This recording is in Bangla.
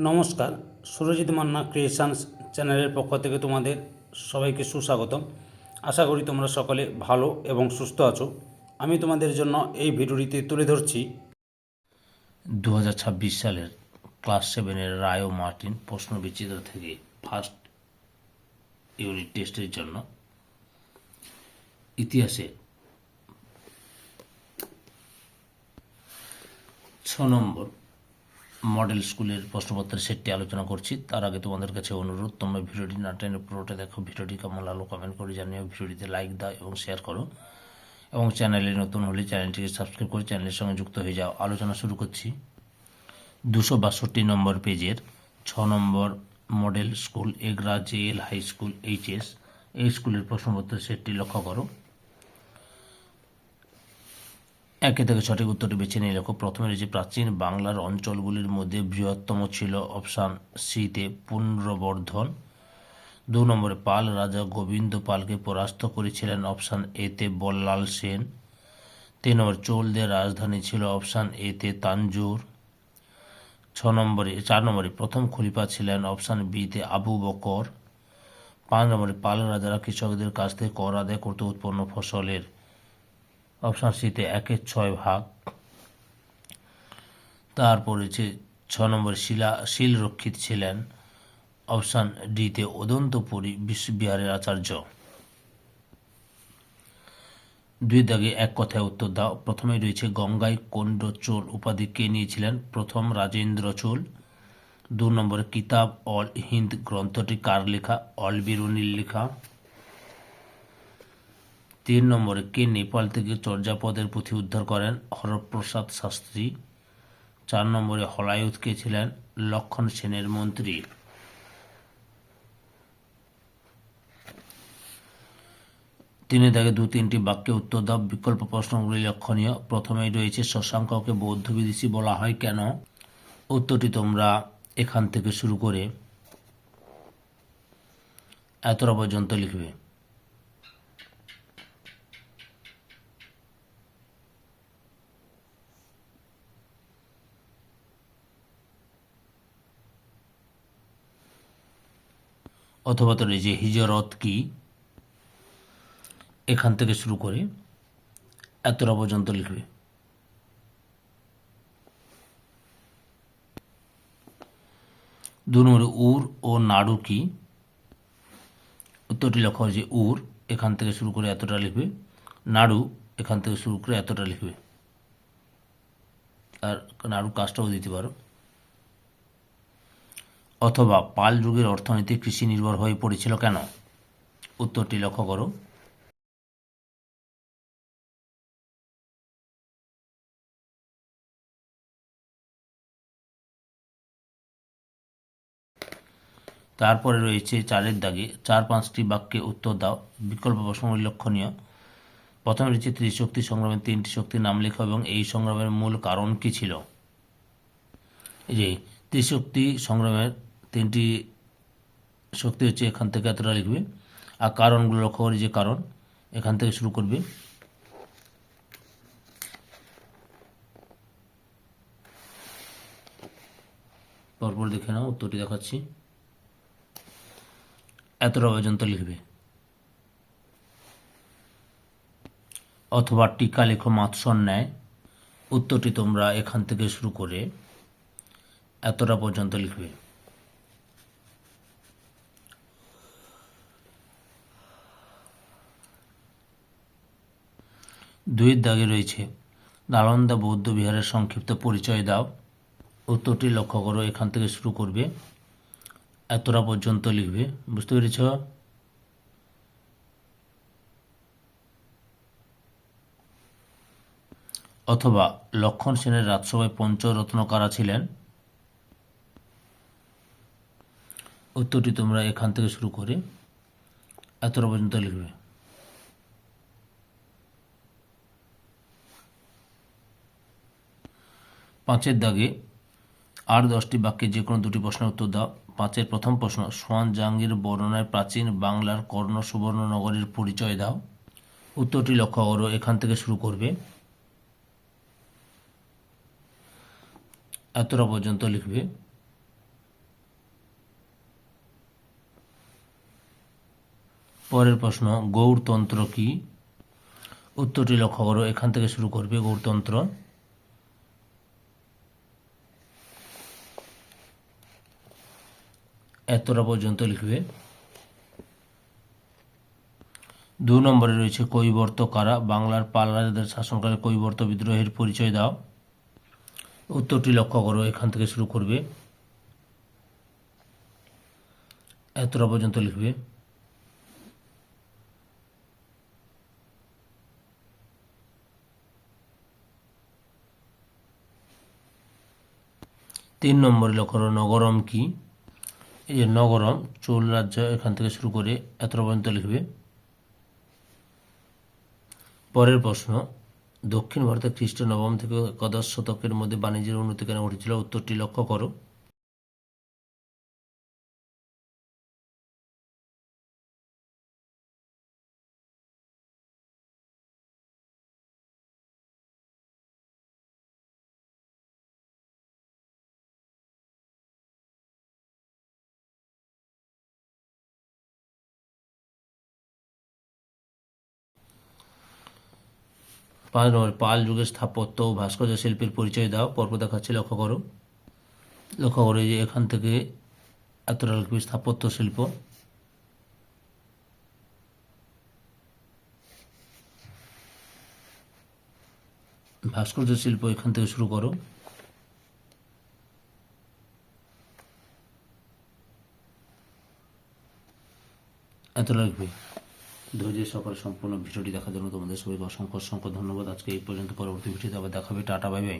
নমস্কার, সুরজিৎ মান্না ক্রিয়েশনস চ্যানেলের পক্ষ থেকে তোমাদের সবাইকে সুস্বাগতম। আশা করি তোমরা সকলে ভালো এবং সুস্থ আছো। আমি তোমাদের জন্য এই ভিডিওটিতে তুলে ধরছি 2026 সালের ক্লাস 7-এর রায় ও মার্টিন প্রশ্নবিচিত্র থেকে ফার্স্ট ইউনিট টেস্টের জন্য ইতিহাসে 6 নম্বর মডেল স্কুলের প্রশ্নপত্রের সেটটি আলোচনা করছি। তার আগে তোমাদের কাছে অনুরোধ, তোমরা ভিডিওটি না টেনে পুরোটা দেখো। ভিডিওটি কেমন লাগলো কমেন্ট করে জানিও, ভিডিওটিতে লাইক দাও এবং শেয়ার করো, এবং চ্যানেলে নতুন হলে চ্যানেলটিকে সাবস্ক্রাইব করে চ্যানেলের সঙ্গে যুক্ত হয়ে যাও। আলোচনা শুরু করছি। 262 নম্বর পেজের 6 নম্বর model school Egra JL high school HS, এই স্কুলের প্রশ্নপত্রের সেটটি লক্ষ্য করো। একে থেকে সঠিক উত্তরটি বেছে নিয়ে লেখো। প্রথমে রয়েছে প্রাচীন বাংলার অঞ্চলগুলির মধ্যে বৃহত্তম ছিল অপশান সিতে পুনর্বর্ধন। 2 নম্বরে পাল রাজা গোবিন্দ পালকে পরাস্ত করেছিলেন অপশান এতে বল্লাল সেন। 3 নম্বর চোলদের রাজধানী ছিল অপশান এতে তাঞ্জোর। 4 নম্বরে প্রথম খলিফা ছিলেন অপশান বিতে আবু বকর। 5 নম্বরে পাল রাজারা কৃষকদের কাছ থেকে কর আদায় করতে উৎপন্ন ফসলের অপশান সিতে 1/6 ভাগ। তারপর হচ্ছে 6 নম্বরে শিল রক্ষিত ছিলেন অপশান ডিতে অদন্তপুরী বিহারের আচার্য। 2 দাগে এক কথায় উত্তর দাও। প্রথমেই রয়েছে গঙ্গায় কোন্ড চোল উপাধি কে নিয়েছিলেন? প্রথম রাজেন্দ্র চোল। 2 নম্বরে কিতাব অল হিন্দ গ্রন্থটি কার লেখা? অল বিরুনির লেখা। 3 নম্বরে কে নেপাল থেকে চর্যাপদের পুঁথি উদ্ধার করেন? হরপ্রসাদ শাস্ত্রী। 4 নম্বরে হলায়ুত কে ছিলেন? লক্ষণ সেনের মন্ত্রী। 3 দাগে 2-3টি বাক্যে উত্তর দাও। বিকল্প প্রশ্নগুলি লক্ষণীয়। প্রথমেই রয়েছে শশাঙ্ককে বৌদ্ধ বিদেশী বলা হয় কেন? উত্তরটি তোমরা এখান থেকে শুরু করে এতটা পর্যন্ত লিখবে। অথবা তো রয়েছে হিজরত কি, এখান থেকে শুরু করে এতটা পর্যন্ত লিখবে। 2 নম্বরে উর ও নাড়ু কি? উত্তরটি লেখা হয়েছে উর, এখান থেকে শুরু করে এতটা লিখবে। নাড়ু, এখান থেকে শুরু করে এতটা লিখবে। আর নাড়ু কাজটাও দিতে পারো। অথবা পাল যুগের অর্থনীতি কৃষি নির্ভর হয়ে পড়েছিল কেন? উত্তরটি লক্ষ্য করো। তারপরে রয়েছে 4 দাগে 4-5টি বাক্যে উত্তর দাও। বিকল্প প্রশ্নগুলি লক্ষণীয়। প্রথমে রয়েছে ত্রিশক্তি সংগ্রামের 3টি শক্তির নাম লেখো এবং এই সংগ্রামের মূল কারণ কি ছিল? এই যে ত্রিশক্তি সংগ্রামের 3টি শক্তি হচ্ছে, এখান থেকে এতটা লিখবে। আর কারণগুলো লক্ষ্য করি, যে কারণ এখান থেকে শুরু করবে। পরপর দেখে নাও, উত্তরটি দেখাচ্ছি। এতটা পর্যন্ত লিখবে। অথবা টিকা লেখো মাৎসন্যায়। উত্তরটি তোমরা এখান থেকে শুরু করে এতটা পর্যন্ত লিখবে। 2 দাগে রয়েছে নালন্দা বৌদ্ধ বিহারের সংক্ষিপ্ত পরিচয় দাও। উত্তরটি লক্ষ্য করো, এখান থেকে শুরু করবে, এতটা পর্যন্ত লিখবে। বুঝতে পেরেছ? অথবা লক্ষণ সেনের রাজসভায় পঞ্চরত্ন কারা ছিলেন? উত্তরটি তোমরা এখান থেকে শুরু করে এতটা পর্যন্ত লিখবে। 5 দাগে আর 10টি বাক্যে যে কোনো 2টি প্রশ্নের উত্তর দাও। 5-এর প্রথম প্রশ্ন, সোয়ান জাহাঙ্গীর বর্ণনায় প্রাচীন বাংলার কর্ণ সুবর্ণ নগরীর পরিচয় দাও। উত্তরটি লক্ষ্য করো, এখান থেকে শুরু করবে, এতটা পর্যন্ত লিখবে। পরের প্রশ্ন, গৌড়তন্ত্র কি? উত্তরটি লক্ষ্য করো, এখান থেকে শুরু করবে গৌড়তন্ত্র। এতটা পর্যন্ত লিখবে। 2 নম্বরে রয়েছে কৈবর্ত কারা? বাংলার পাল রাজাদের শাসনকালে কৈবর্ত বিদ্রোহের পরিচয় দাও। উত্তরটি লক্ষ্য করো, এখান থেকে শুরু করবে, এতটা পর্যন্ত লিখবে। 3 নম্বরে লক্ষ্য করো, নগরম কি? এই যে নগরম, চোল রাজ্য, এখান থেকে শুরু করে এতটা পর্যন্ত লিখবে। পরের প্রশ্ন, দক্ষিণ ভারতে খ্রিস্ট নবম থেকে একাদশ শতকের মধ্যে বাণিজ্যের উন্নতি কেন ঘটেছিল? উত্তরটি লক্ষ্য করো। পাঁচ নম্বর, পাল যুগের স্থাপত্য ও ভাস্কর্য শিল্পের পরিচয় দাও। পরপর দেখাচ্ছি, লক্ষ্য করো। লক্ষ্য করো যে এখান থেকে এতটা লিখবে, স্থাপত্য শিল্প। ভাস্কর্য শিল্প, এখান থেকে শুরু করো। এতটা লিখবে। ধৈর্যের সকালে সম্পূর্ণ ভিডিওটি দেখার জন্য তোমাদের সবাইকে অসংখ্য অসংখ্য ধন্যবাদ। আজকে এই পর্যন্ত, পরবর্তী ভিডিওতে আবার দেখাবে। Tata, bye bye.